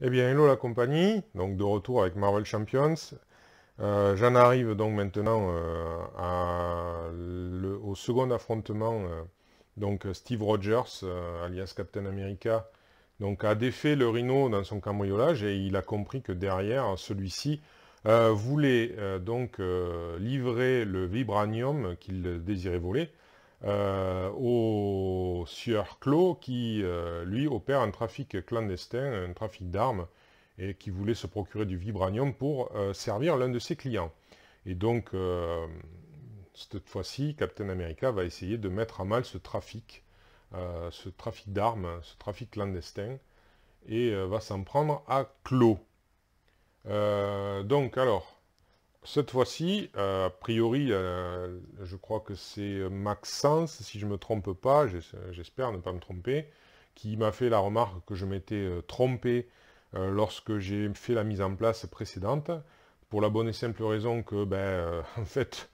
Eh bien, hello la compagnie, donc de retour avec Marvel Champions. J'en arrive donc maintenant au second affrontement. Donc Steve Rogers, alias Captain America, donc a défait le Rhino dans son cambriolage et il a compris que derrière, celui-ci voulait livrer le vibranium qu'il désirait voler au sieur Claw qui, lui, opère un trafic clandestin, un trafic d'armes, et qui voulait se procurer du vibranium pour servir l'un de ses clients. Et donc, cette fois-ci, Captain America va essayer de mettre à mal ce trafic d'armes, ce trafic clandestin, et va s'en prendre à Claw. Donc, alors, cette fois-ci, a priori, je crois que c'est Maxence, si je ne me trompe pas, j'espère ne pas me tromper, qui m'a fait la remarque que je m'étais trompé lorsque j'ai fait la mise en place précédente, pour la bonne et simple raison que, en fait,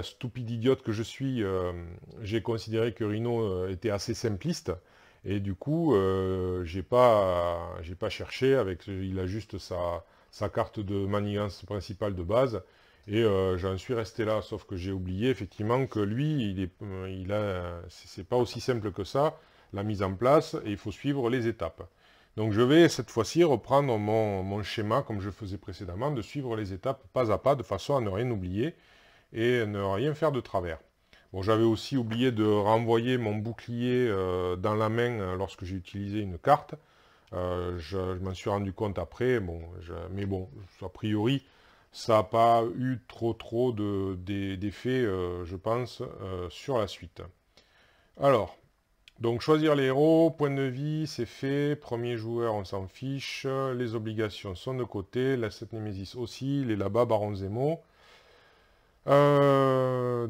stupide idiote que je suis, j'ai considéré que Rhino était assez simpliste, et du coup, j'ai pas cherché, il a juste sa carte de manigance principale de base, et j'en suis resté là, sauf que j'ai oublié effectivement que lui, c'est pas aussi simple que ça, la mise en place, et il faut suivre les étapes. Donc je vais cette fois-ci reprendre mon schéma, comme je faisais précédemment, de suivre les étapes pas à pas, de façon à ne rien oublier, et ne rien faire de travers. Bon, j'avais aussi oublié de renvoyer mon bouclier dans la main lorsque j'ai utilisé une carte. Je m'en suis rendu compte après, mais bon, a priori, ça n'a pas eu trop d'effet, je pense, sur la suite. Alors, donc choisir les héros, point de vie, c'est fait. Premier joueur, on s'en fiche. Les obligations sont de côté. La 7 Nemesis aussi. Les là-bas, Baron Zemo. Le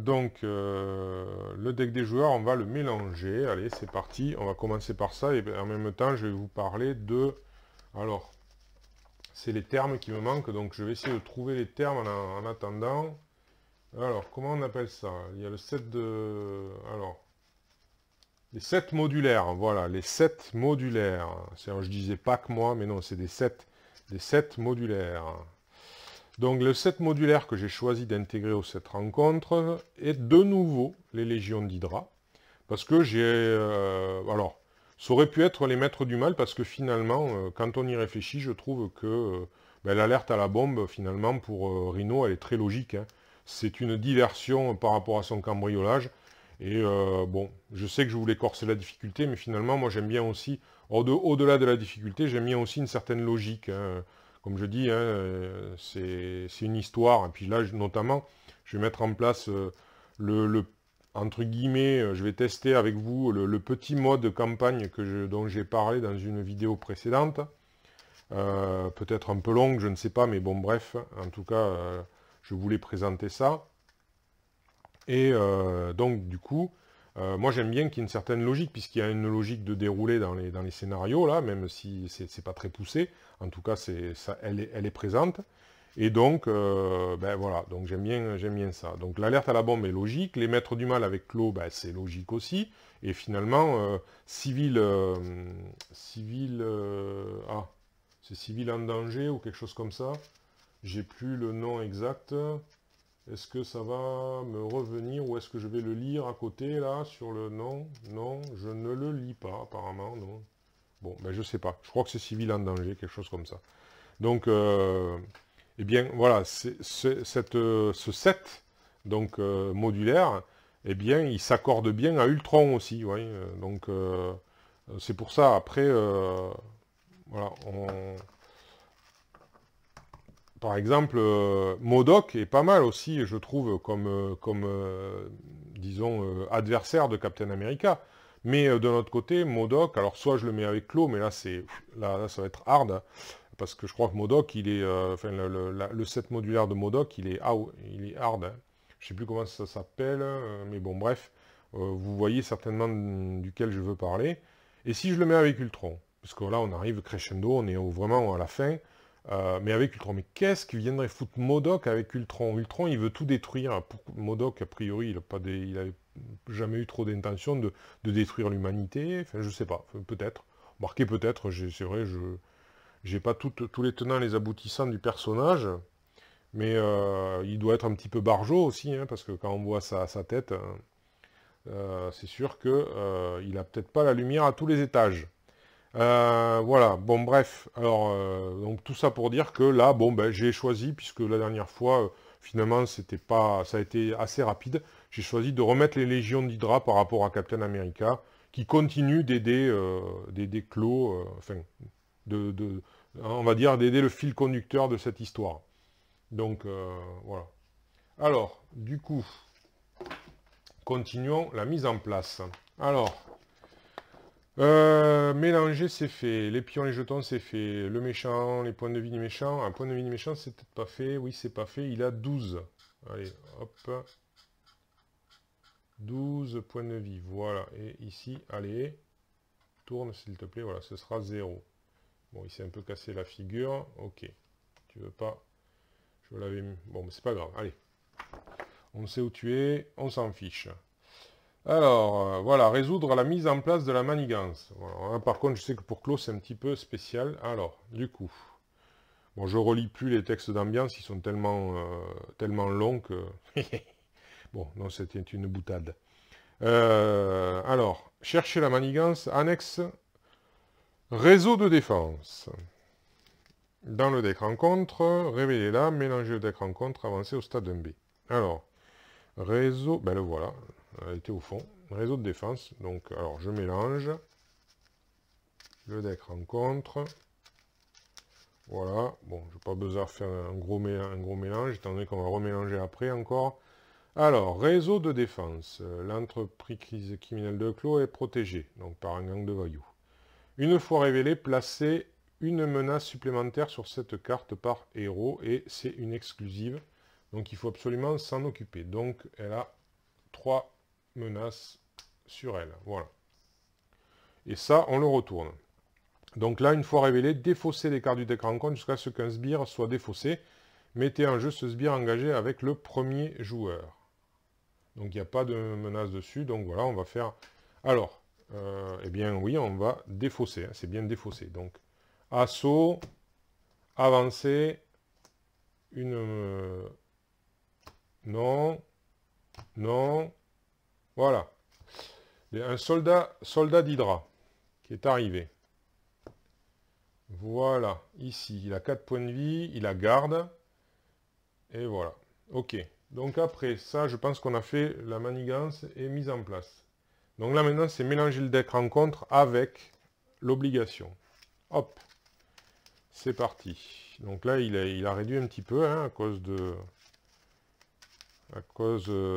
deck des joueurs, on va le mélanger. Allez, c'est parti. On va commencer par ça. Et en même temps, je vais vous parler de... Alors, c'est les termes qui me manquent. Donc, je vais essayer de trouver les termes en attendant. Alors, comment on appelle ça? Il y a le set de... Alors, les sets modulaires. Voilà, les sets modulaires. Je disais pas que moi, mais non, c'est des sets modulaires. Donc le set modulaire que j'ai choisi d'intégrer au set rencontre est de nouveau les Légions d'Hydra. Parce que alors, ça aurait pu être les Maîtres du Mal, parce que finalement, quand on y réfléchit, je trouve que l'alerte à la bombe, finalement, pour Rhino, elle est très logique, hein. C'est une diversion par rapport à son cambriolage. Et bon, je sais que je voulais corser la difficulté, mais finalement, moi j'aime bien aussi, au-delà de la difficulté, j'aime bien aussi une certaine logique, hein. Comme je dis, hein, c'est une histoire. Et puis là, notamment, je vais mettre en place entre guillemets, je vais tester avec vous le petit mode campagne dont j'ai parlé dans une vidéo précédente. Peut-être un peu longue, je ne sais pas, mais bon, bref, en tout cas, je voulais présenter ça. Et donc, du coup, moi j'aime bien qu'il y ait une certaine logique, puisqu'il y a une logique de déroulé dans les scénarios, là, même si c'est pas très poussé. En tout cas, elle est présente. Et donc, voilà, donc j'aime bien ça. Donc l'alerte à la bombe est logique, les maîtres du mal avec Clos, c'est logique aussi. Et finalement, c'est civil en danger ou quelque chose comme ça. J'ai plus le nom exact. Est-ce que ça va me revenir ou est-ce que je vais le lire à côté là sur le nom? Non, je ne le lis pas apparemment, non. Bon, je sais pas. Je crois que c'est civil en danger, quelque chose comme ça. Donc, eh bien, voilà, ce set donc modulaire, eh bien, il s'accorde bien à Ultron aussi, ouais. C'est pour ça. Après, voilà, par exemple, MODOK est pas mal aussi, je trouve, disons, adversaire de Captain America. Mais de notre côté, MODOK, alors soit je le mets avec Claw, mais là, ça va être hard, parce que je crois que MODOK, enfin, le set modulaire de MODOK, il est hard, hein. Je sais plus comment ça s'appelle, mais bon, bref, vous voyez certainement duquel je veux parler. Et si je le mets avec Ultron, parce que là, on arrive crescendo, on est vraiment à la fin, mais avec Ultron. Mais qu'est-ce qui viendrait foutre MODOK avec Ultron? Ultron, il veut tout détruire. MODOK, a priori, il n'avait jamais eu trop d'intention de détruire l'humanité. Enfin, je sais pas, peut-être. Marqué peut-être, c'est vrai, J'ai pas tous les tenants et les aboutissants du personnage, mais il doit être un petit peu barjot aussi, hein, parce que quand on voit sa tête, c'est sûr que il a peut-être pas la lumière à tous les étages. Voilà, bon bref, alors donc tout ça pour dire que là, bon ben j'ai choisi, puisque la dernière fois, finalement c'était pas, ça a été assez rapide, j'ai choisi de remettre les légions d'Hydra par rapport à Captain America, qui continue d'aider Clos, enfin, on va dire d'aider le fil conducteur de cette histoire. Donc voilà. Alors, du coup, continuons la mise en place. Alors, mélanger, c'est fait. Les pions, les jetons, c'est fait. Le méchant, les points de vie du méchant. Un point de vie du méchant, c'est peut-être pas fait. Oui, c'est pas fait. Il a 12. Allez, hop. 12 points de vie. Voilà. Et ici, allez. Tourne, s'il te plaît. Voilà, ce sera 0. Bon, il s'est un peu cassé la figure. Ok. Tu veux pas. Je l'avais mis. Bon, mais c'est pas grave. Allez. On sait où tu es. On s'en fiche. Alors, voilà, résoudre la mise en place de la manigance. Voilà, hein, par contre, je sais que pour Clos, c'est un petit peu spécial. Alors, du coup, bon, je relis plus les textes d'ambiance, ils sont tellement longs que... Bon, non, c'était une boutade. Alors, chercher la manigance, annexe, réseau de défense. Dans le deck rencontre, révélez-la, mélangez le deck rencontre, avancez au stade 1B. Alors, réseau, ben le voilà, elle était au fond. Réseau de défense, donc, alors je mélange. Le deck rencontre. Voilà, bon, je n'ai pas besoin de faire un gros mélange, étant donné qu'on va remélanger après encore. Alors, réseau de défense. L'entreprise criminelle de Clos est protégée, donc par un gang de voyous. Une fois révélée, placez une menace supplémentaire sur cette carte par héros, et c'est une exclusive. Donc il faut absolument s'en occuper. Donc elle a 3 menaces sur elle. Voilà. Et ça, on le retourne. Donc là, une fois révélé, défaussez les cartes du deck rencontre jusqu'à ce qu'un sbire soit défaussé. Mettez en jeu ce sbire engagé avec le premier joueur. Donc il n'y a pas de menace dessus. Donc voilà, on va faire... Alors, eh bien oui, on va défausser. Hein, c'est bien défausser. Donc, assaut, avancer, une... non, non, voilà. Un soldat d'Hydra qui est arrivé. Voilà, ici, il a 4 points de vie, il a garde. Et voilà. Ok. Donc après ça, je pense qu'on a fait la manigance et mise en place. Donc là maintenant, c'est mélanger le deck rencontre avec l'obligation. Hop. C'est parti. Donc là, il a réduit un petit peu hein, à cause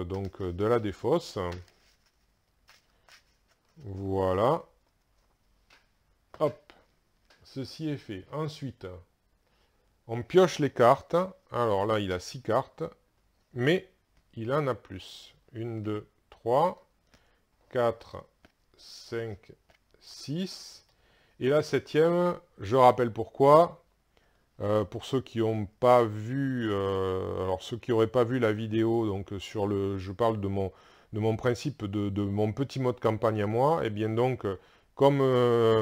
donc de la défausse. Voilà. Hop. Ceci est fait. Ensuite, on pioche les cartes. Alors là, il a 6 cartes. Mais il en a plus. 1, 2, 3, 4, 5, 6. Et la 7e, je rappelle pourquoi. Pour ceux qui n'ont pas vu, alors ceux qui n'auraient pas vu la vidéo, donc sur je parle de mon principe, de mon petit mode campagne à moi, et bien donc, comme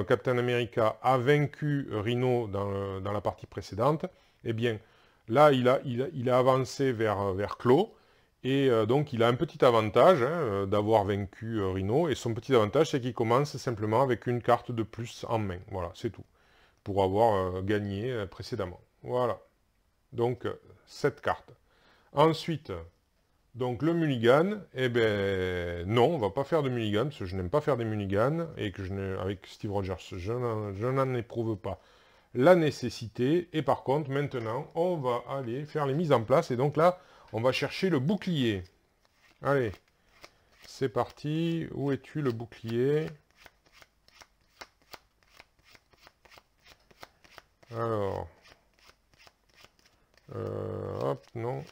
Captain America a vaincu Rhino dans la partie précédente, et bien là il a avancé vers Clos, et donc il a un petit avantage hein, d'avoir vaincu Rhino, et son petit avantage c'est qu'il commence simplement avec une carte de plus en main, voilà, c'est tout pour avoir gagné précédemment. Voilà. Donc, cette carte. Ensuite, donc le mulligan, eh ben non, on va pas faire de mulligan, parce que je n'aime pas faire des mulligans, et que avec Steve Rogers, je n'en éprouve pas la nécessité. Et par contre, maintenant, on va aller faire les mises en place, et donc là, on va chercher le bouclier. Allez, c'est parti. Où es-tu, le bouclier ? Alors, hop, non.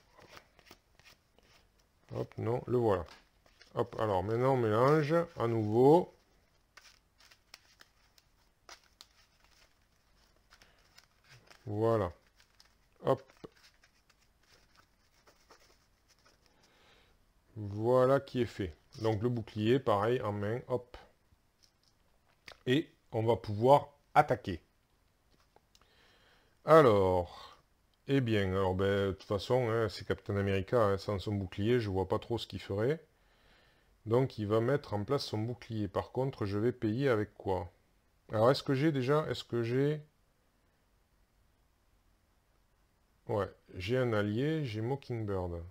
Hop, non, le voilà. Hop, alors maintenant on mélange à nouveau. Voilà. Hop. Voilà qui est fait. Donc le bouclier, pareil, en main, hop. Et on va pouvoir attaquer. Alors, eh bien, alors ben, de toute façon, hein, c'est Captain America, hein, sans son bouclier, je vois pas trop ce qu'il ferait. Donc il va mettre en place son bouclier. Par contre, je vais payer avec quoi? Alors est-ce que j'ai déjà... Est-ce que j'ai... Ouais, j'ai un allié, j'ai Mockingbird.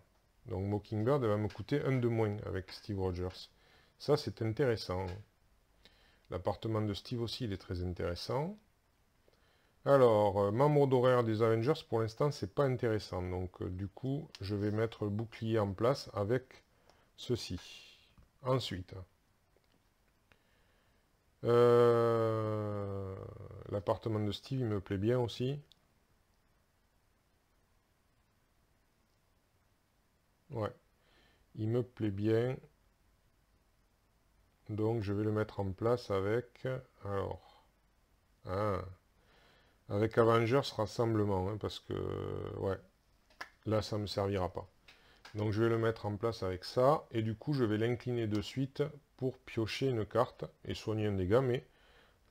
Donc Mockingbird, elle va me coûter un de moins avec Steve Rogers. Ça, c'est intéressant. L'appartement de Steve aussi, il est très intéressant. Alors, membre d'horaire des Avengers, pour l'instant, c'est pas intéressant. Donc, du coup, je vais mettre le bouclier en place avec ceci. Ensuite, l'appartement de Steve, il me plaît bien aussi. Ouais, il me plaît bien. Donc, je vais le mettre en place avec... Alors... Ah, avec Avengers Rassemblement, hein, parce que... Ouais, là, ça ne me servira pas. Donc je vais le mettre en place avec ça, et du coup je vais l'incliner de suite pour piocher une carte et soigner un dégât, mais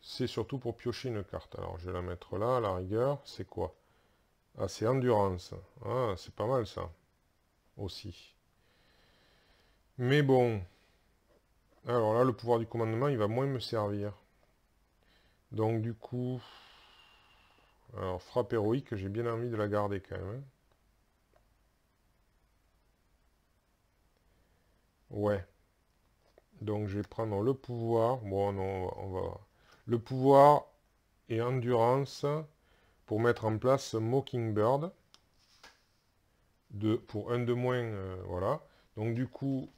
c'est surtout pour piocher une carte. Alors je vais la mettre là, à la rigueur, c'est quoi? Ah, c'est Endurance. Ah, c'est pas mal ça, aussi. Mais bon, alors là, le pouvoir du commandement, il va moins me servir. Donc du coup, alors frappe héroïque, j'ai bien envie de la garder quand même, hein. Ouais, donc je vais prendre le pouvoir. Bon, non, on va... Le pouvoir et endurance pour mettre en place Mockingbird pour un de moins, voilà. Donc du coup,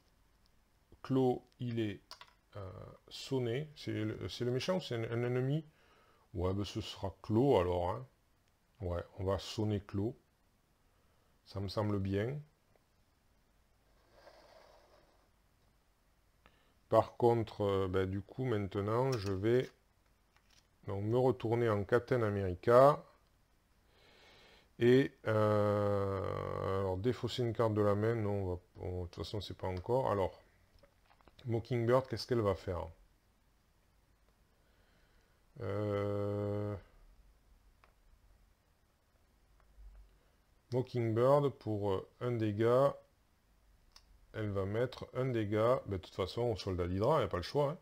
Claw, il est sonné. C'est le méchant ou c'est un ennemi? Ouais, ben ce sera Claw alors, hein. Ouais, on va sonner Claw. Ça me semble bien. Par contre, ben, du coup, maintenant, je vais donc, me retourner en Captain America. Et alors défausser une carte de la main, non, de toute façon c'est pas encore. Alors, Mockingbird, qu'est-ce qu'elle va faire? Mockingbird, pour un dégât, elle va mettre un dégât, de toute façon, au soldat d'Hydra, il n'y a pas le choix, hein.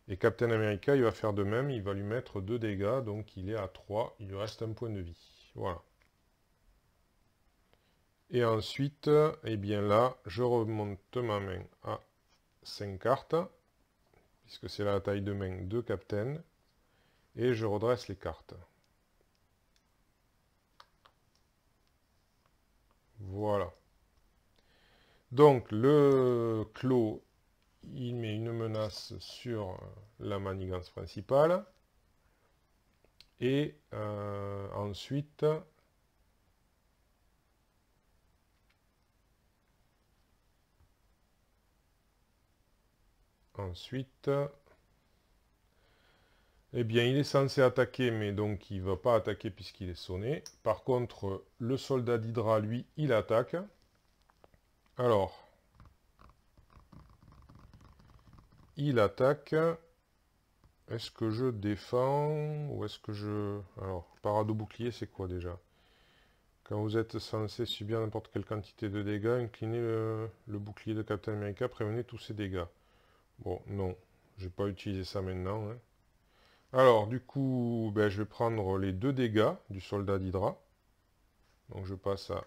Et Captain America, il va faire de même, il va lui mettre 2 dégâts, donc il est à 3, il lui reste un point de vie. Voilà. Et ensuite, eh bien là, je remonte ma main à 5 cartes, puisque c'est la taille de main de Captain, et je redresse les cartes. Voilà. Donc, le clos, il met une menace sur la manigance principale. Et ensuite, eh bien, il est censé attaquer, mais donc il ne va pas attaquer puisqu'il est sonné. Par contre, le soldat d'Hydra, lui, il attaque. Alors, il attaque. Est-ce que je défends ou est-ce que je... Alors, parade au bouclier, c'est quoi déjà? Quand vous êtes censé subir n'importe quelle quantité de dégâts, inclinez le bouclier de Captain America, prévenez tous ces dégâts. Bon, non, je vais pas utiliser ça maintenant, hein. Alors, du coup, ben, je vais prendre les 2 dégâts du soldat d'Hydra. Donc je passe à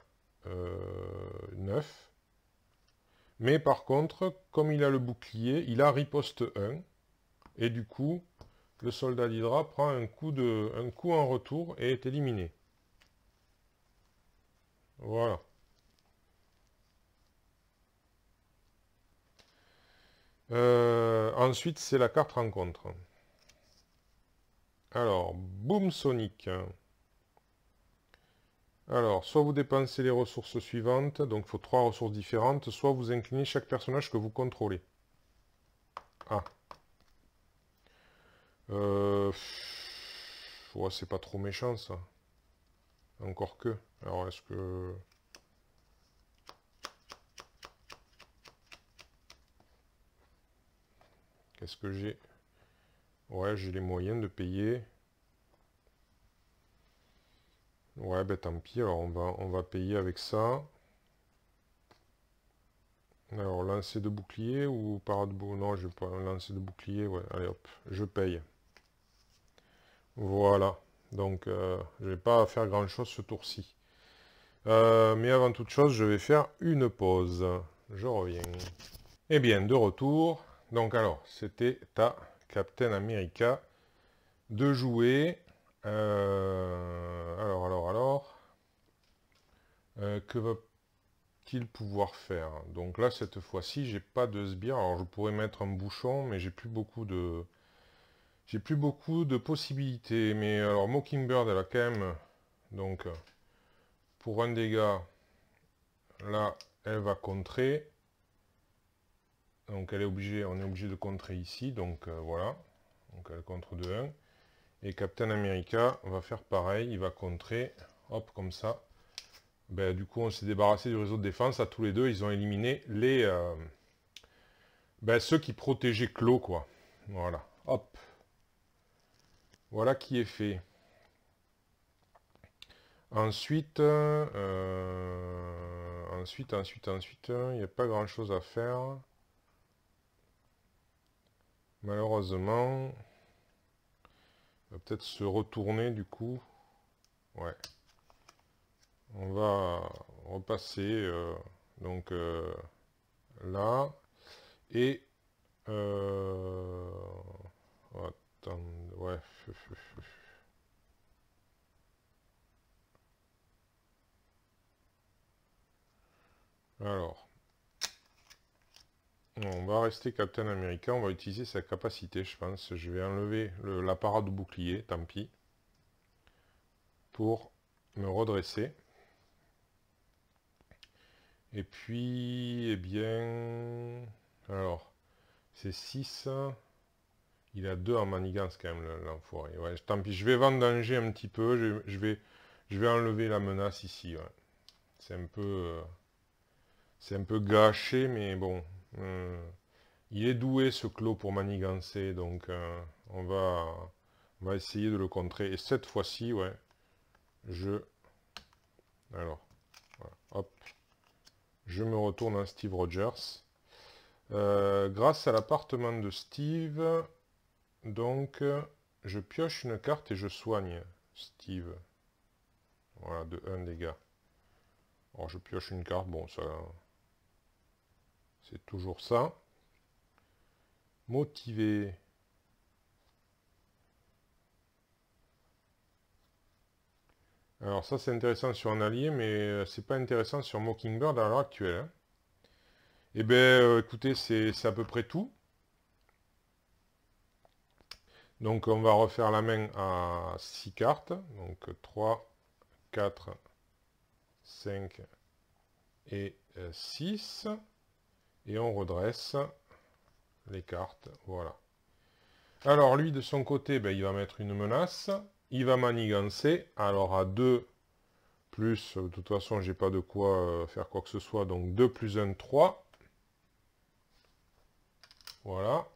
9. Mais par contre, comme il a le bouclier, il a riposte 1. Et du coup, le soldat d'Hydra prend un coup en retour et est éliminé. Voilà. Ensuite, c'est la carte rencontre. Alors, Boom Sonic. Alors, soit vous dépensez les ressources suivantes, donc il faut 3 ressources différentes, soit vous inclinez chaque personnage que vous contrôlez. Ah. Ouais, c'est pas trop méchant ça. Encore que. Alors, est-ce que... Qu'est-ce que j'ai? Ouais, j'ai les moyens de payer. Ouais, ben tant pis, alors on va payer avec ça. Alors, lancer de bouclier ou parade de bouclier? Non, je vais pas lancer de bouclier, ouais. Allez hop, je paye. Voilà. Donc, je vais pas faire grand-chose ce tour-ci. Mais avant toute chose, je vais faire une pause. Je reviens. Eh bien, de retour. Donc alors, c'était à Captain America de jouer. Alors. Que va-t-il pouvoir faire? Donc là, cette fois-ci, j'ai pas de sbire. Alors je pourrais mettre un bouchon, mais j'ai plus beaucoup de... J'ai plus beaucoup de possibilités. Mais alors, Mockingbird, elle a quand même... Donc, pour un dégât, là, elle va contrer. Donc elle est obligée, on est obligé de contrer ici. Donc voilà. Donc elle contre de 1. Et Captain America va faire pareil. Il va contrer. Hop, comme ça. Ben, du coup, on s'est débarrassé du réseau de défense. À tous les deux, ils ont éliminé les... ben, ceux qui protégeaient Clos, quoi. Voilà. Hop. Voilà qui est fait. Ensuite, il n'y a pas grand-chose à faire. Malheureusement, on va peut-être se retourner du coup. Ouais. On va repasser donc là. Et... attends, ouais. Alors. On va rester Captain America, on va utiliser sa capacité, je pense. Je vais enlever la parade de bouclier, tant pis. Pour me redresser. Et puis, eh bien... Alors, c'est 6. Il a 2 en manigance quand même, l'enfoiré. Ouais, tant pis, je vais vendanger un petit peu. Je vais enlever la menace ici. Ouais. C'est un peu gâché, mais bon. Il est doué ce Clos pour manigancer, donc on va essayer de le contrer. Et cette fois-ci, ouais, alors, voilà, hop, je me retourne en Steve Rogers. Grâce à l'appartement de Steve, donc, je pioche une carte et je soigne Steve. Voilà, de 1 dégât. Alors, je pioche une carte, bon, ça, c'est toujours ça. Motivé. Alors ça c'est intéressant sur un allié, mais c'est pas intéressant sur Mockingbird à l'heure actuelle. Hein. Eh bien écoutez, c'est à peu près tout. Donc on va refaire la main à 6 cartes. Donc 3, 4, 5 et 6. Et on redresse les cartes. Voilà. Alors lui de son côté, ben, il va mettre une menace. Il va manigancer. Alors à 2 plus, de toute façon j'ai pas de quoi faire quoi que ce soit. Donc 2 plus 1, 3. Voilà.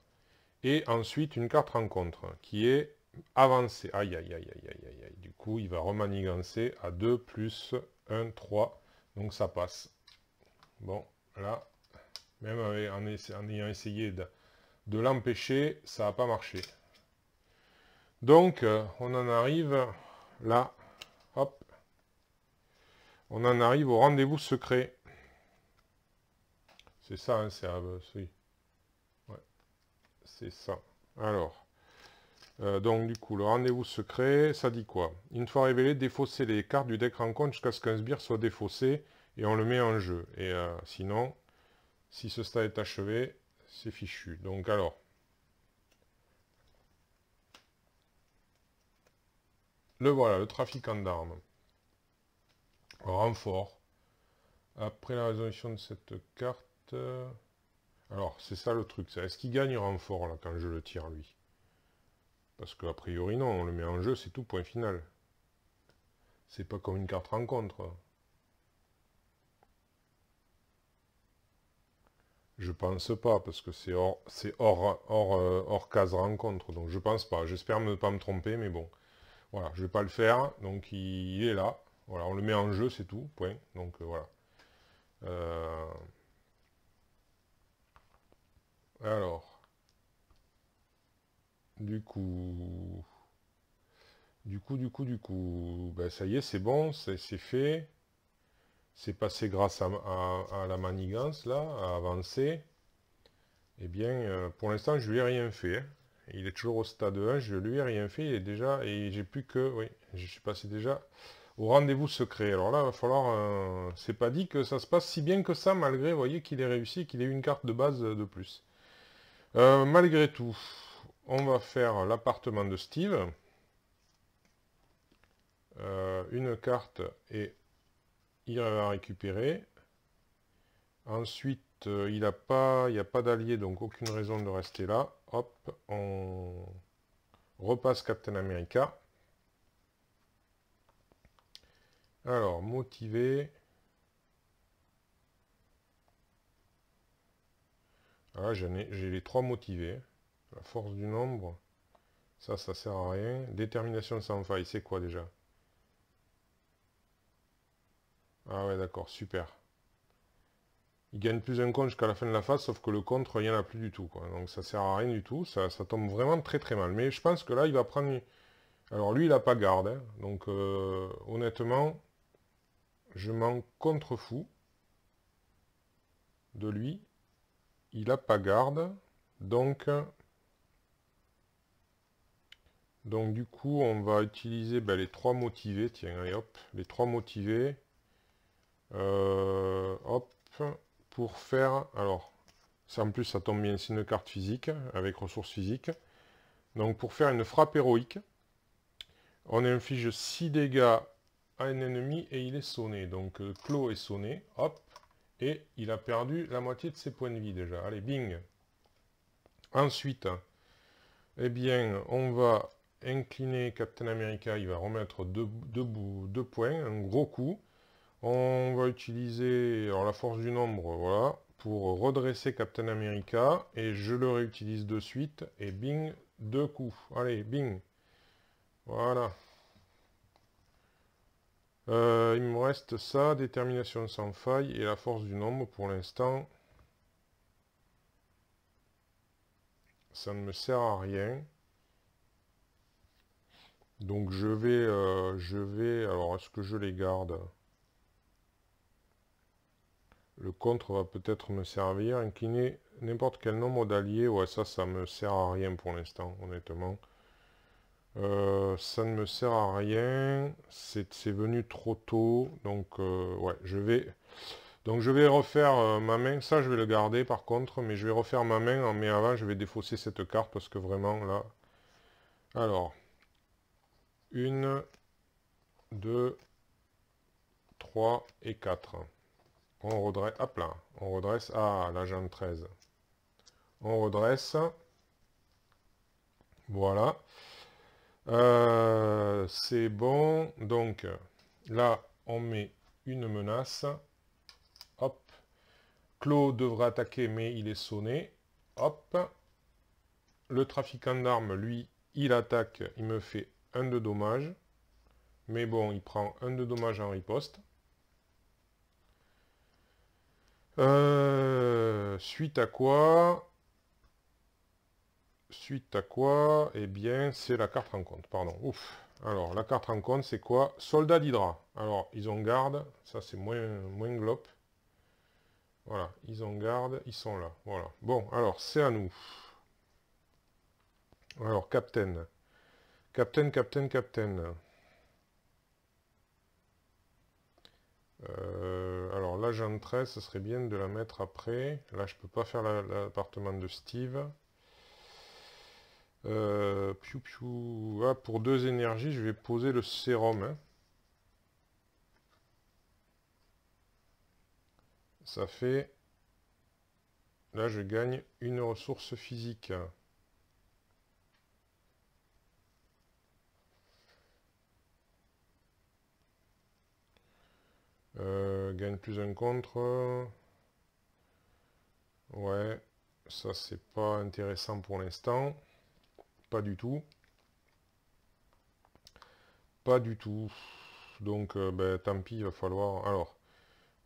Et ensuite, une carte rencontre qui est avancée. Aïe, aïe, aïe, aïe, aïe, aïe. Du coup, il va remanigancer à 2 plus 1, 3. Donc ça passe. Bon, là, même en ayant essayé de l'empêcher, ça n'a pas marché. Donc, on en arrive là. Hop. On en arrive au rendez-vous secret. C'est ça, hein, c'est... oui. Ouais, c'est ça. Alors... donc du coup, le rendez-vous secret, ça dit quoi? Une fois révélé, défausser les cartes du deck rencontre jusqu'à ce qu'un sbire soit défaussé et on le met en jeu. Et sinon, si ce stade est achevé, c'est fichu. Donc alors, le voilà, le trafiquant d'armes. Renfort. Après la résolution de cette carte... alors, c'est ça le truc. Est-ce qu'il gagne renfort là quand je le tire lui? Parce qu'a priori non, on le met en jeu, c'est tout, point final. C'est pas comme une carte rencontre. Je pense pas, parce que c'est hors case rencontre, donc je pense pas. J'espère ne pas me tromper, mais bon. Voilà, je vais pas le faire, donc il est là. Voilà, on le met en jeu, c'est tout, point. Donc voilà. Alors, du coup, ben, ça y est, c'est bon, c'est fait. C'est passé grâce à la manigance, là, à avancer. Eh bien, pour l'instant, je lui ai rien fait, hein. Il est toujours au stade 1, je lui ai rien fait, il est déjà, et j'ai plus que, oui, je suis passé déjà au rendez-vous secret. Alors là, il va falloir, c'est pas dit que ça se passe si bien que ça, malgré, vous voyez, qu'il ait réussi, qu'il ait eu une carte de base de plus. Malgré tout, on va faire l'appartement de Steve. Une carte et il va récupérer. Ensuite, il n'y a pas d'allié, donc aucune raison de rester là. Hop, on repasse Captain America. Alors, motivé. Ah, j'ai les 3 motivés. La force du nombre, ça sert à rien. Détermination sans faille, c'est quoi déjà? Ah ouais, d'accord, super. Il gagne plus un contre jusqu'à la fin de la phase, sauf que le contre, il n'y en a plus du tout, quoi. Donc ça sert à rien du tout, ça tombe vraiment très très mal. Mais je pense que là, il va prendre... Alors lui, il n'a pas garde, hein. Donc honnêtement, je m'en contrefous de lui. Il n'a pas garde, donc du coup, on va utiliser ben, les 3 motivés. Tiens, allez hop, les 3 motivés. Hop, pour faire... Alors, ça en plus, ça tombe bien, c'est une carte physique, avec ressources physiques. Donc, pour faire une frappe héroïque, on inflige 6 dégâts à un ennemi et il est sonné. Donc, Claw est sonné, hop, et il a perdu la moitié de ses points de vie déjà. Allez, bing. Ensuite, eh bien, on va incliner Captain America, il va remettre 2 points, un gros coup. On va utiliser alors, la force du nombre, voilà, pour redresser Captain America, et je le réutilise de suite, et bing, 2 coups. Allez, bing. Voilà. Il me reste ça, détermination sans faille, et la force du nombre, pour l'instant, ça ne me sert à rien. Donc je vais, alors est-ce que je les garde? Le contre va peut-être me servir. Incliner n'importe quel nombre d'alliés. Ouais, ça me sert à rien pour l'instant, honnêtement. Ça ne me sert à rien. C'est venu trop tôt. Donc, ouais, je vais... Donc, je vais refaire ma main. Ça, je vais le garder, par contre. Mais je vais refaire ma main. Mais avant, je vais défausser cette carte. Parce que vraiment, là... Alors... 1, 2, 3 et 4. On redresse... Hop là. On redresse... Ah, l'agent 13. On redresse. Voilà. C'est bon. Donc, là, on met une menace. Hop. Claude devrait attaquer, mais il est sonné. Hop. Le trafiquant d'armes, lui, il attaque. Il me fait 1 de dommage. Mais bon, il prend 1 de dommage en riposte. Suite à quoi? Suite à quoi? Eh bien, c'est la carte rencontre. Pardon. Ouf. Alors, la carte rencontre, c'est quoi? Soldat d'Hydra. Alors, ils ont garde. Ça, c'est moins glop. Voilà, ils ont garde. Ils sont là. Voilà. Bon, alors, c'est à nous. Alors, Captain. Captain. Alors, l'agent 13, ce serait bien de la mettre après. Là, je peux pas faire l'appartement de Steve. Ah, pour 2 énergies, je vais poser le sérum, hein. Ça fait... Là, je gagne une ressource physique. Gagne plus un contre. Ouais, ça c'est pas intéressant pour l'instant. Pas du tout. Pas du tout. donc ben, tant pis, il va falloir... Alors,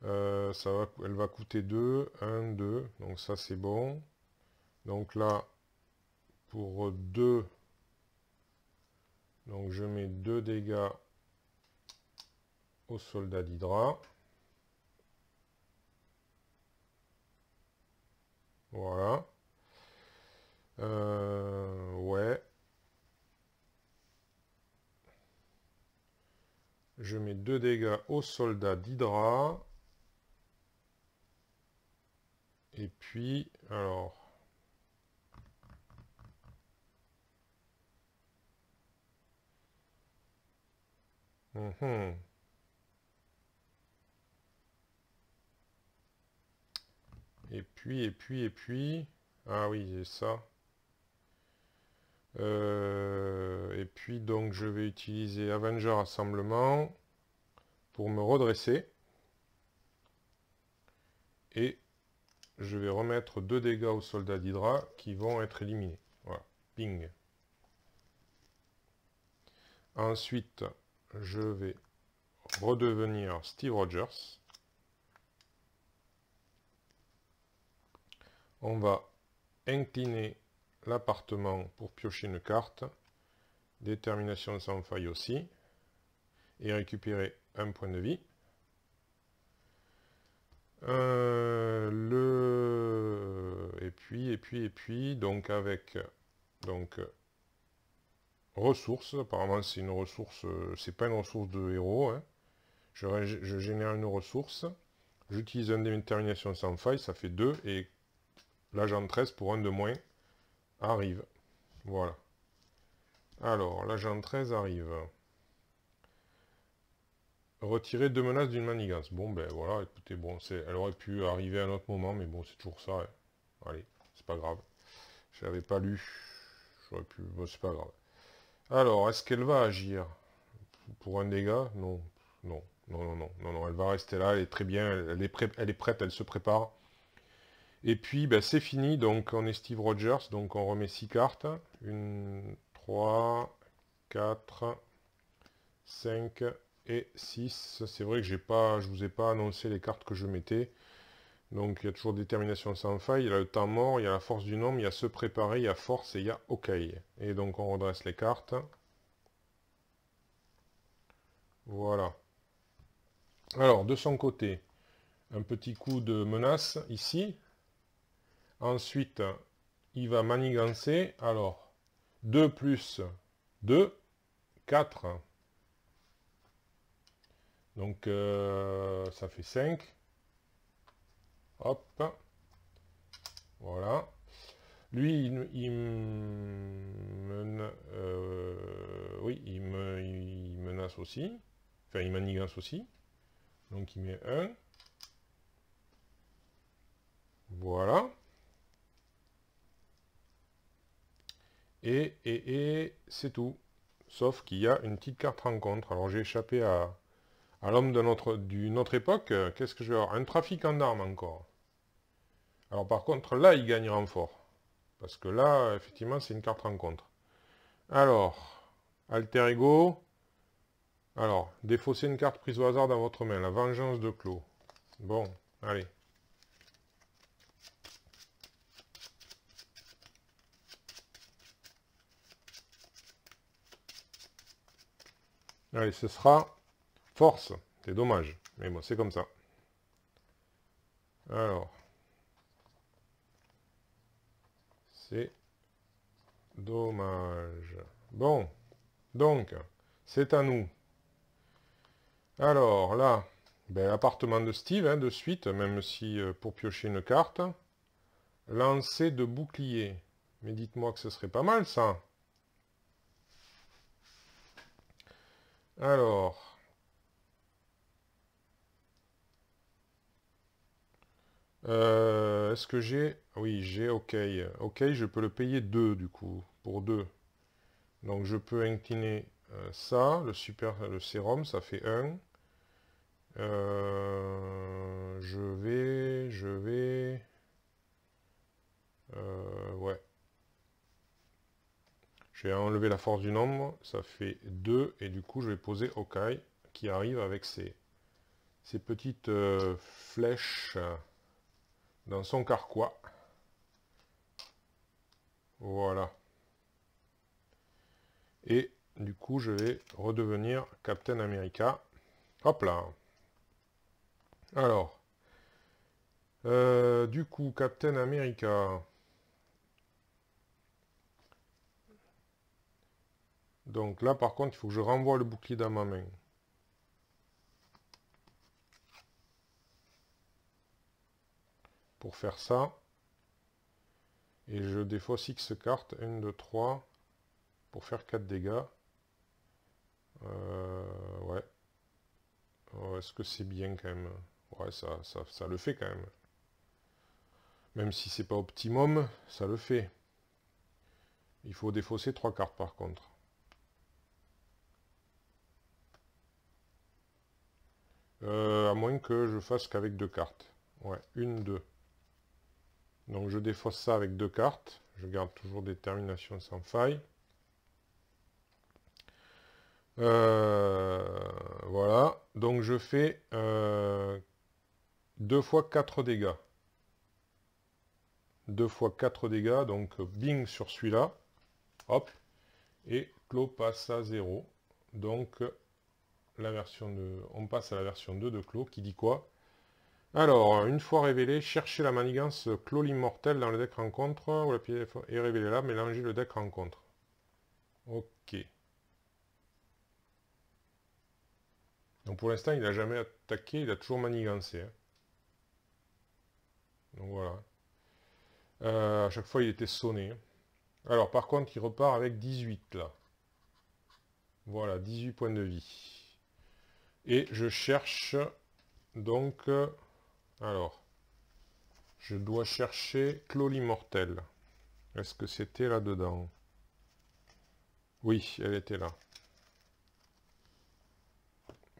elle va coûter 2, 1, 2, donc ça c'est bon. Donc là, pour 2, donc je mets 2 dégâts aux soldats d'Hydra. Voilà. Ouais. Je mets 2 dégâts aux soldats d'Hydra. Et puis, alors... Et puis... Ah oui, j'ai ça. Et puis, donc, je vais utiliser Avenger Assemblement pour me redresser. Et je vais remettre 2 dégâts aux soldats d'Hydra qui vont être éliminés. Voilà, ping. Ensuite, je vais redevenir Steve Rogers. On va incliner l'appartement pour piocher une carte. Détermination sans faille aussi. Et récupérer un point de vie. Et puis, donc avec ressources. Apparemment, c'est une ressource, c'est pas une ressource de héros. Hein. Je génère une ressource. J'utilise une détermination sans faille, ça fait 2. Et l'agent 13 pour 1 de moins arrive. Voilà. Alors, l'agent 13 arrive. Retirer 2 menaces d'une manigance. Bon, ben voilà, écoutez, bon, elle aurait pu arriver à un autre moment, mais bon, c'est toujours ça. Hein. Allez, c'est pas grave. Je l'avais pas lu. J'aurais pu... Bon, c'est pas grave. Alors, est-ce qu'elle va agir pour un dégât? Non. Non. Non, elle va rester là, elle est très bien, elle est prête, elle se prépare. Et puis, ben, c'est fini, donc on est Steve Rogers, donc on remet 6 cartes. 1, 3, 4, 5 et 6. C'est vrai que je vous ai pas annoncé les cartes que je mettais. Donc il y a toujours détermination sans faille, il y a le temps mort, il y a la force du nombre, il y a se préparer, il y a force et il y a OK. Et donc on redresse les cartes. Voilà. Alors, de son côté, un petit coup de menace ici. Ensuite, il va manigancer. Alors, 2 plus 2, 4. Donc, ça fait 5. Hop. Voilà. Lui, il menace aussi. Enfin, il manigance aussi. Donc, il met 1. Voilà. Et c'est tout. Sauf qu'il y a une petite carte rencontre. Alors, j'ai échappé à l'homme d'une autre époque. Qu'est-ce que je vais avoir? Un trafiquant d'armes encore. Alors, par contre, là, il gagne renfort. Parce que là, effectivement, c'est une carte rencontre. Alors, alter ego. Alors, défausser une carte prise au hasard dans votre main. La vengeance de Clos. Bon, allez. Allez, ce sera force. C'est dommage. Mais bon, c'est comme ça. Alors. C'est dommage. Bon. Donc, c'est à nous. Alors, là, ben, appartement de Steve, hein, de suite, même si pour piocher une carte. Lancer de bouclier. Mais dites-moi que ce serait pas mal, ça. Alors. Est-ce que j'ai... Oui, j'ai OK. OK, je peux le payer 2, du coup. Pour 2. Donc, je peux incliner ça. Le sérum, ça fait 1. Je vais... ouais. Je vais enlever la force du nombre, ça fait 2, et du coup je vais poser OK, qui arrive avec ces petites flèches dans son carquois. Voilà. Et du coup, je vais redevenir Captain America. Hop là. Alors, du coup, Captain America. Donc là, par contre, il faut que je renvoie le bouclier dans ma main. Pour faire ça. Et je défausse X cartes. 1, 2, 3. Pour faire 4 dégâts. Ouais. Est-ce que c'est bien quand même? Ouais, ça le fait quand même. Même si c'est pas optimum, ça le fait. Il faut défausser 3 cartes par contre. À moins que je fasse qu'avec 2 cartes. Ouais, 1, 2. Donc je défausse ça avec 2 cartes. Je garde toujours détermination sans faille. Voilà. Donc je fais 2 fois 4 dégâts. 2 fois 4 dégâts. Donc bing sur celui-là. Hop. Et Clos passe à 0. Donc la version de, on passe à la version 2 de Clos qui dit quoi? Alors, une fois révélé, cherchez la manigance Clos l'immortel dans le deck rencontre, ou la pièce est révélée là, mélangez le deck rencontre. Ok. Donc pour l'instant, il n'a jamais attaqué, il a toujours manigancé. Hein. Donc voilà. À chaque fois, il était sonné. Alors par contre, il repart avec 18 là. Voilà, 18 points de vie. Et je cherche donc... alors, je dois chercher Clos l'immortel. Est-ce que c'était là-dedans? Oui, elle était là.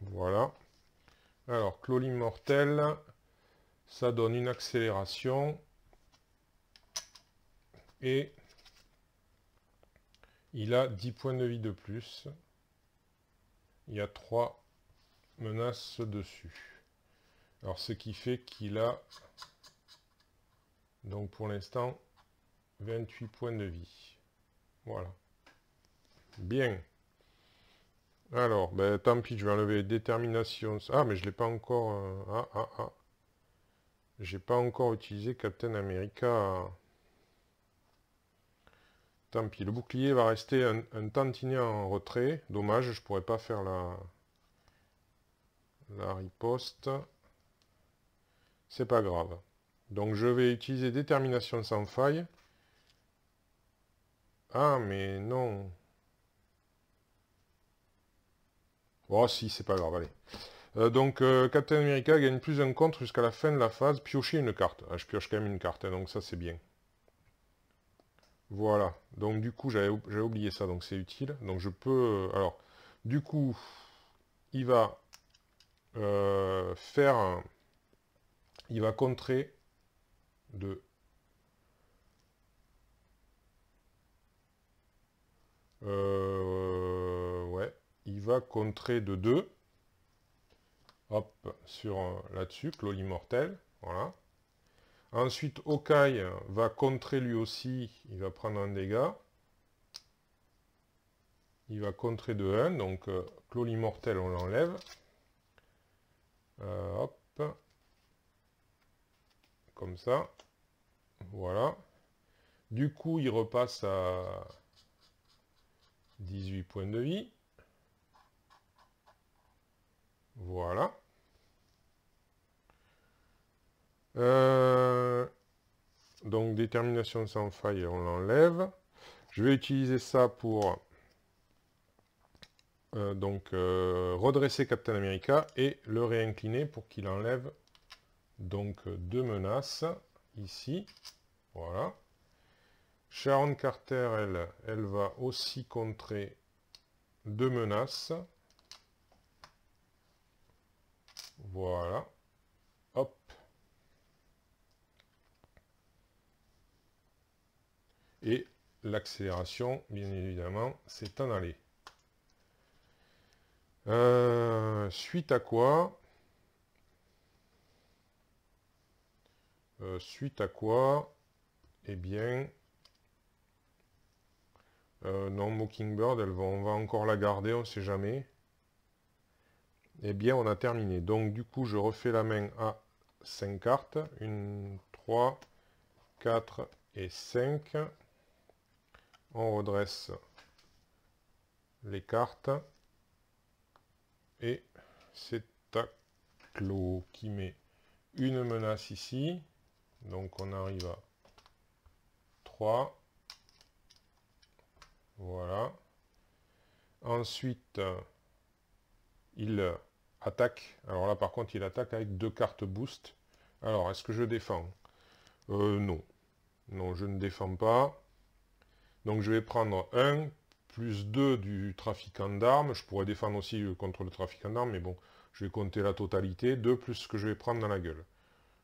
Voilà. Alors, Clos l'immortel, ça donne une accélération. Et il a 10 points de vie de plus. Il y a 3 menaces dessus. Alors, ce qui fait qu'il a, donc pour l'instant, 28 points de vie. Voilà. Bien. Alors, ben, tant pis, je vais enlever détermination. Ah, mais je ne l'ai pas encore... J'ai pas encore utilisé Captain America. Tant pis, le bouclier va rester un tantinet en retrait. Dommage, je pourrais pas faire la riposte. C'est pas grave. Donc je vais utiliser détermination sans faille. Ah, mais non. Oh si, c'est pas grave, allez. Donc Captain America gagne plus d'un contre jusqu'à la fin de la phase. Piocher une carte. Ah, je pioche quand même une carte, hein, donc ça c'est bien. Voilà. Donc du coup, j'avais oublié ça, donc c'est utile. Donc je peux... alors, du coup, il va faire... il va contrer de... ouais. Il va contrer de 2. Hop, sur là-dessus, Clos l'immortel. Voilà. Ensuite, Hawkeye va contrer lui aussi. Il va prendre un dégât. Il va contrer de 1. Donc, Clos l'immortel, on l'enlève. Hop. Comme ça. Voilà. Du coup, il repasse à 18 points de vie. Voilà. Donc, détermination sans faille, on l'enlève. Je vais utiliser ça pour redresser Captain America et le réincliner pour qu'il enlève donc 2 menaces ici. Voilà. Sharon Carter, elle va aussi contrer 2 menaces. Voilà. Hop. Et l'accélération, bien évidemment, c'est en aller. Suite à quoi? Suite à quoi? Eh bien, non, Mockingbird, on va encore la garder, on ne sait jamais. Eh bien, on a terminé. Donc, du coup, je refais la main à 5 cartes. 1, 3, 4 et 5. On redresse les cartes. Et c'est à clos qui met une menace ici. Donc, on arrive à 3. Voilà. Ensuite, il attaque. Alors là, par contre, il attaque avec 2 cartes boost. Alors, est-ce que je défends? Non. Non, je ne défends pas. Donc, je vais prendre 1, plus 2 du trafiquant d'armes. Je pourrais défendre aussi contre le trafiquant d'armes, mais bon, je vais compter la totalité. 2 plus ce que je vais prendre dans la gueule.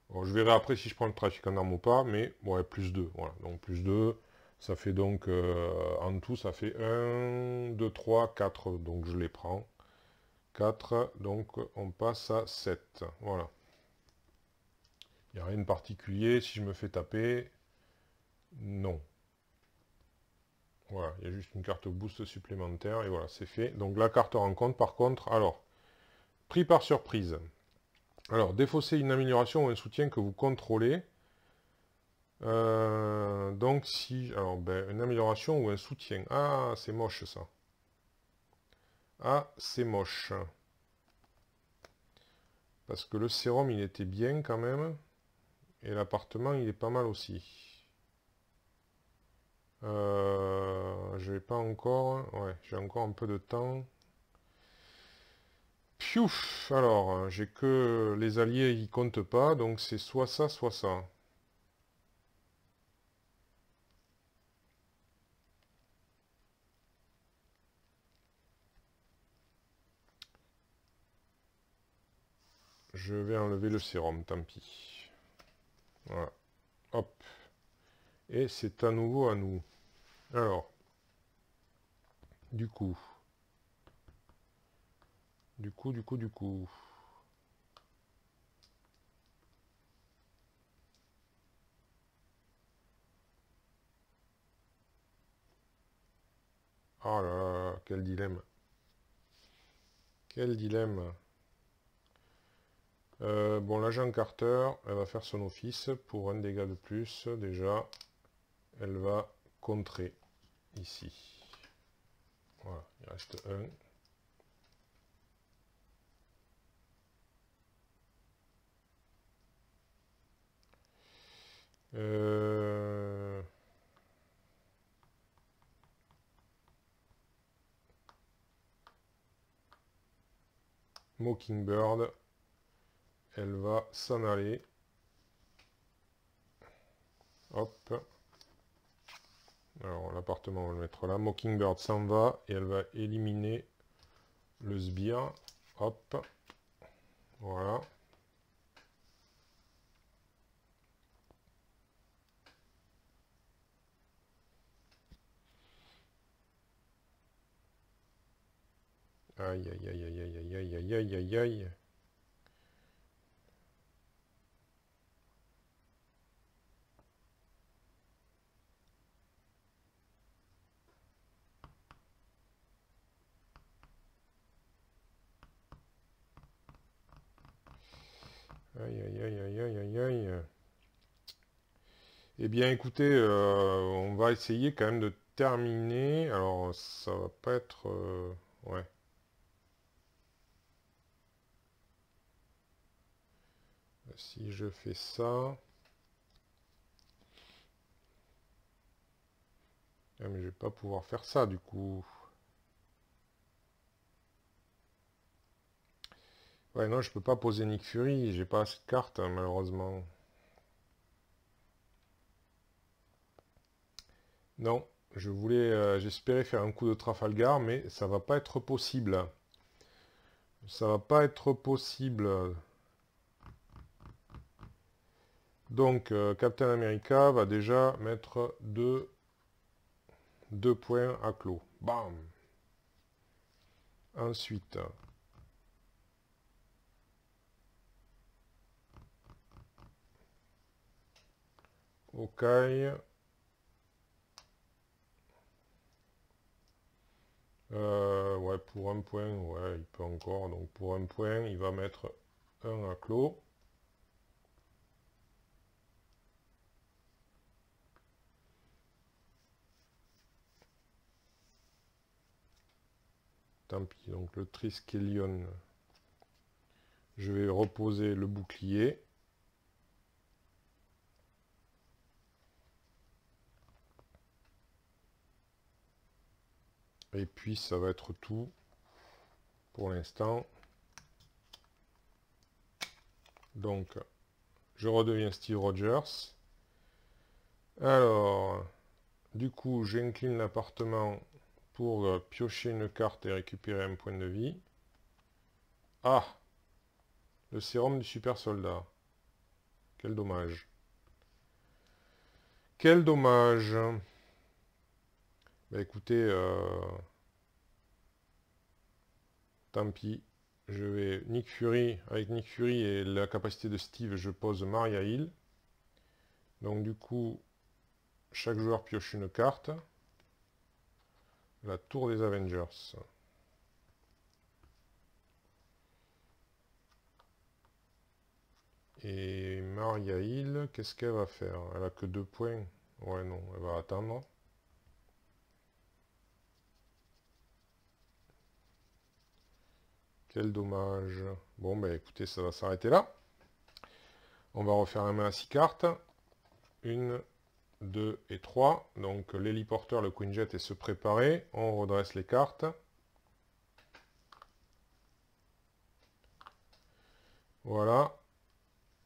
Bon, je verrai après si je prends le trafiquant d'armes ou pas, mais ouais, plus 2. Voilà, donc plus 2. Ça fait donc, en tout, ça fait 1, 2, 3, 4. Donc, je les prends. 4, donc on passe à 7. Voilà. Il n'y a rien de particulier. Si je me fais taper, non. Voilà, il y a juste une carte boost supplémentaire, et voilà, c'est fait. Donc la carte rencontre, par contre, alors, pris par surprise. Alors, défausser une amélioration ou un soutien que vous contrôlez. Donc si, alors, ben, une amélioration ou un soutien. Ah, c'est moche ça. Ah, c'est moche. Parce que le sérum, il était bien quand même. Et l'appartement, il est pas mal aussi. Je vais pas encore... Ouais, j'ai encore un peu de temps. Piouf! Alors, j'ai que les alliés, ils comptent pas, donc c'est soit ça, soit ça. Je vais enlever le sérum, tant pis. Voilà. Hop. Et c'est à nouveau à nous. Alors. Du coup. Du coup. Oh là là, quel dilemme. Quel dilemme. Bon, l'agent Carter, elle va faire son office pour un dégât de plus. Déjà, elle va contrer ici. Voilà, il reste un. Mockingbird, elle va s'en aller. Hop. Alors l'appartement, on va le mettre là. Mockingbird s'en va et elle va éliminer le sbire. Hop. Voilà. Aïe, aïe, aïe, aïe, aïe, aïe, aïe, aïe, aïe, aïe. Aïe, aïe, aïe, aïe, aïe, aïe, aïe. Eh bien, écoutez, on va essayer quand même de terminer. Alors, ça va pas être... ouais. Si je fais ça... Ah, mais je vais pas pouvoir faire ça, du coup. Ouais, non, je peux pas poser Nick Fury. J'ai pas assez de cartes, hein, malheureusement. Non, je voulais, j'espérais faire un coup de Trafalgar, mais ça va pas être possible. Ça va pas être possible. Donc, Captain America va déjà mettre deux points à clos. Bam! Ensuite, Hawkeye. Ouais, pour un point, ouais, il peut encore. Donc pour un point, il va mettre un à clos. Tant pis, donc le Triskelion, je vais reposer le bouclier. Et puis ça va être tout pour l'instant. Donc, je redeviens Steve Rogers. Alors, du coup, j'incline l'appartement pour piocher une carte et récupérer un point de vie. Ah! Le sérum du super soldat. Quel dommage. Quel dommage. Bah écoutez, tant pis. Je vais Nick Fury. Avec Nick Fury et la capacité de Steve, je pose Maria Hill. Donc du coup, chaque joueur pioche une carte. La tour des Avengers. Et Maria Hill, qu'est-ce qu'elle va faire? Elle a que 2 points. Ouais, non, elle va attendre. Quel dommage. Bon, bah écoutez, ça va s'arrêter là. On va refaire un main à 6 cartes. 1, 2 et 3. Donc l'héliporteur, le Queen Jet est se préparer. On redresse les cartes. Voilà.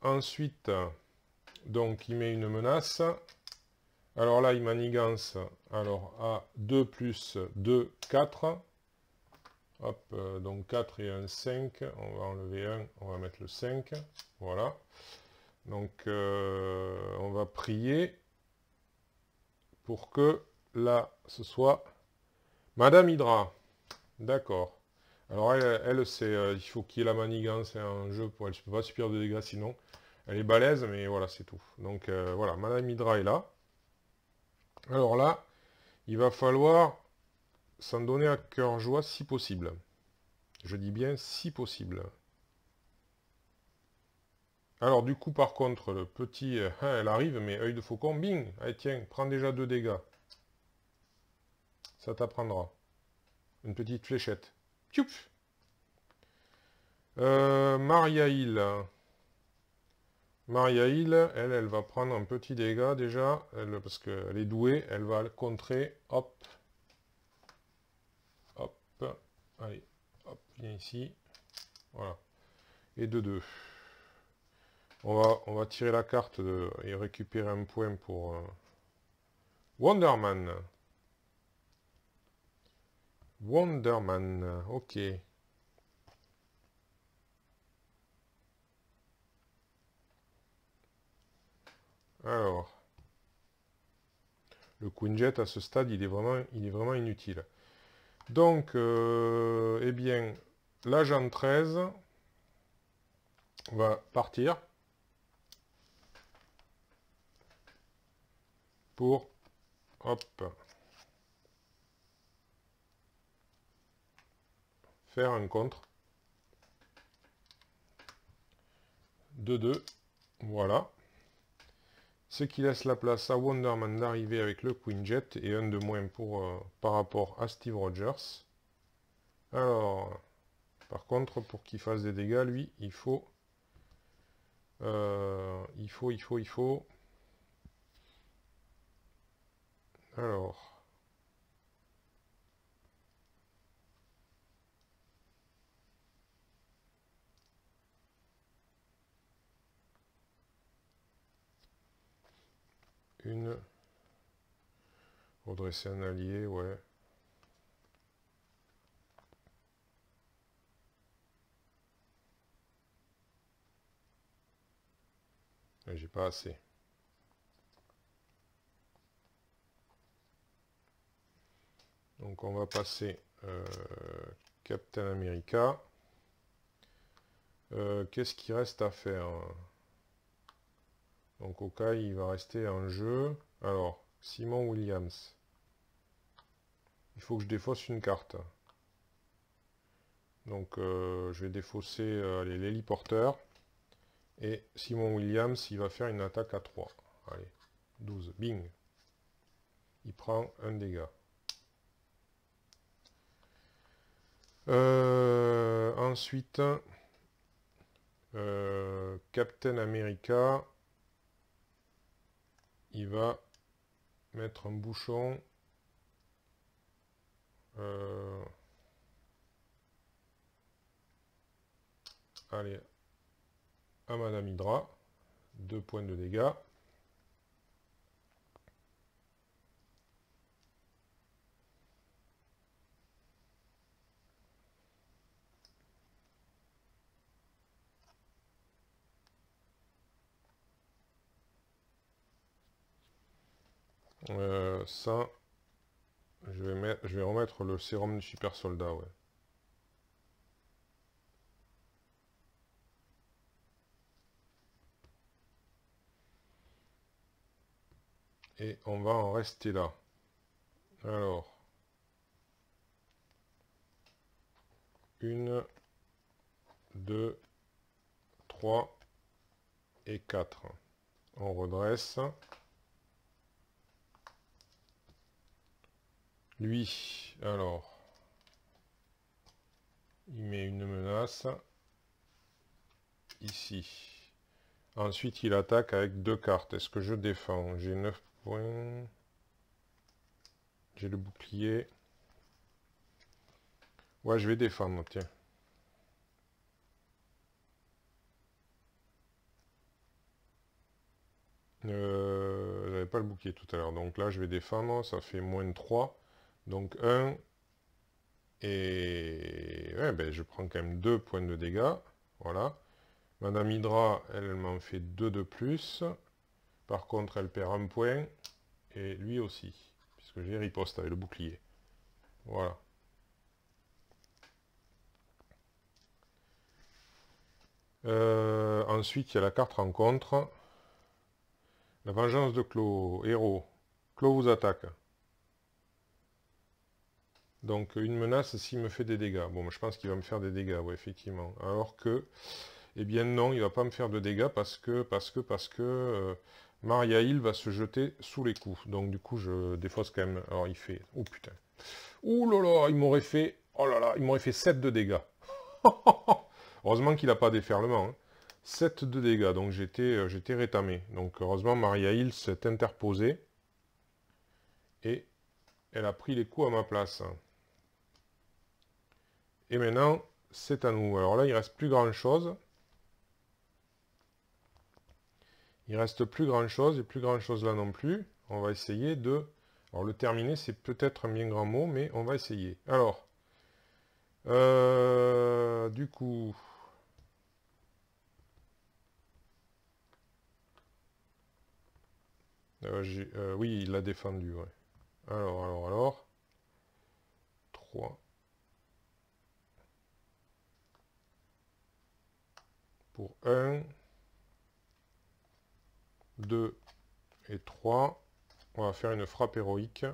Ensuite, donc il met une menace. Alors là, il manigance. Alors à 2 plus 2, 4. Hop, donc 4 et un 5. On va enlever 1, on va mettre le 5. Voilà. Donc on va prier pour que là, ce soit Madame Hydra. D'accord. Alors elle c'est, il faut qu'il y ait la manigance en jeu pour elle. Je ne peux pas subir de dégâts sinon. Elle est balèze, mais voilà, c'est tout. Donc voilà, Madame Hydra est là. Alors là, il va falloir s'en donner à cœur joie si possible. Je dis bien si possible. Alors du coup, par contre, le petit, elle arrive, mais œil de faucon, bing. Allez, tiens, prends déjà 2 dégâts. Ça t'apprendra. Une petite fléchette. Tchoup. Maria Hill. Maria Hill, elle va prendre un petit dégât déjà, parce qu'elle est douée, elle va le contrer. Hop. Hop. Allez. Hop, viens ici. Voilà. Et de 2. On va tirer la carte et récupérer un point pour Wonderman. Wonderman, ok. Alors, le Queen Jet à ce stade, il est vraiment inutile. Donc, eh bien, l'agent 13 va partir pour, hop, faire un contre de 2. Voilà. Ce qui laisse la place à Wonderman d'arriver avec le Queen Jet et un de moins pour, par rapport à Steve Rogers. Alors, par contre, pour qu'il fasse des dégâts, lui, il faut... Alors... Une... Redresser un allié, ouais. J'ai pas assez. Donc on va passer Captain America. Qu'est-ce qu'il reste à faire? Donc Hawkeye, il va rester en jeu. Alors, Simon Williams. Il faut que je défausse une carte. Donc je vais défausser l'héliporteur. Et Simon Williams, il va faire une attaque à 3. Allez, 12. Bing. Il prend un dégât. Ensuite, Captain America, il va mettre un bouchon. Allez, à Madame Hydra. 2 points de dégâts. Ça, je vais remettre le sérum du super soldat, ouais. Et on va en rester là. Alors, 1, 2, 3 et 4. On redresse. Lui, alors, il met une menace ici. Ensuite, il attaque avec 2 cartes. Est-ce que je défends? J'ai 9 points. J'ai le bouclier. Ouais, je vais défendre, tiens. J'avais pas le bouclier tout à l'heure. Donc là, je vais défendre. Ça fait moins 3. Donc 1. Et ouais, ben, je prends quand même 2 points de dégâts. Voilà. Madame Hydra, elle m'en fait 2 de plus. Par contre, elle perd 1 point. Et lui aussi. Puisque j'ai riposte avec le bouclier. Voilà. Ensuite, il y a la carte rencontre. La vengeance de Clos. Héros. Clos vous attaque. Donc une menace s'il me fait des dégâts. Bon, je pense qu'il va me faire des dégâts, ouais, effectivement. Alors que, eh bien non, il va pas me faire de dégâts parce que Maria Hill va se jeter sous les coups. Donc du coup, je défausse quand même. Alors il fait, oh putain. Ouh là là, il m'aurait fait, oh là là, il m'aurait fait 7 de dégâts. Heureusement qu'il n'a pas déferlement. Hein. 7 de dégâts, donc j'étais rétamé. Donc heureusement, Maria Hill s'est interposée. Et elle a pris les coups à ma place. Et maintenant, c'est à nous. Alors là, il ne reste plus grand-chose. Il reste plus grand-chose, et plus grand-chose là non plus. On va essayer de... Alors le terminer, c'est peut-être un bien grand mot, mais on va essayer. Alors, du coup... oui, il l'a défendu, ouais. Alors... 3... Pour 1... 2 et 3, on va faire une frappe héroïque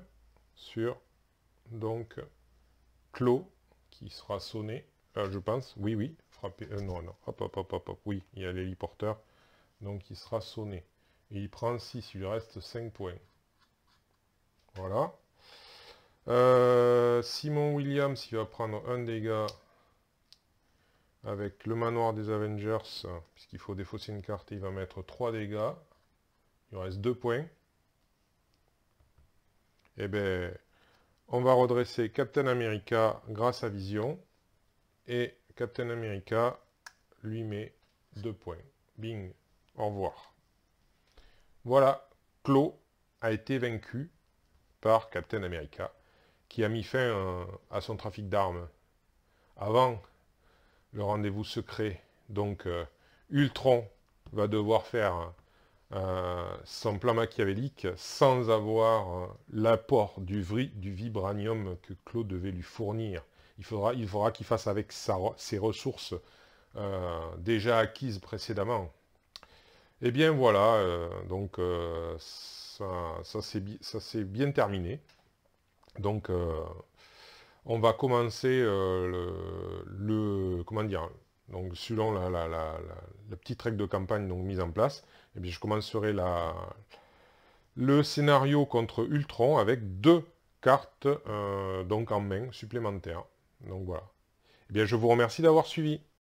sur, donc, Clos, qui sera sonné, je pense, oui, frappé, non, hop, oui, il y a l'héliporteur, donc il sera sonné. Et il prend 6, il lui reste 5 points. Voilà. Simon Williams, il va prendre un dégât avec le manoir des Avengers, puisqu'il faut défausser une carte, il va mettre 3 dégâts. Il reste 2 points. Eh bien, on va redresser Captain America grâce à Vision. Et Captain America lui met 2 points. Bing. Au revoir. Voilà. Clos a été vaincu par Captain America, qui a mis fin à son trafic d'armes. Avant le rendez-vous secret, donc Ultron va devoir faire... son plan machiavélique sans avoir l'apport du vibranium que Claude devait lui fournir. Il faudra qu'il fasse avec ses ressources déjà acquises précédemment. Et bien voilà, donc ça c'est bien terminé. Donc on va commencer comment dire, donc selon la petite règle de campagne donc mise en place, et bien je commencerai le scénario contre Ultron avec 2 cartes donc en main supplémentaires. Donc voilà. Eh bien je vous remercie d'avoir suivi.